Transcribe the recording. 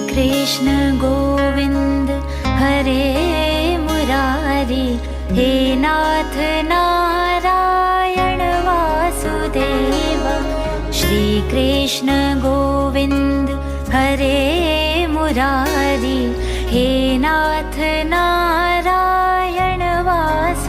कृष्ण गोविंद हरे मुरारी, हे नाथ नारायण वासुदेव। श्री कृष्ण गोविंद हरे मुरारी, हे नाथ नारायण वासुदेव।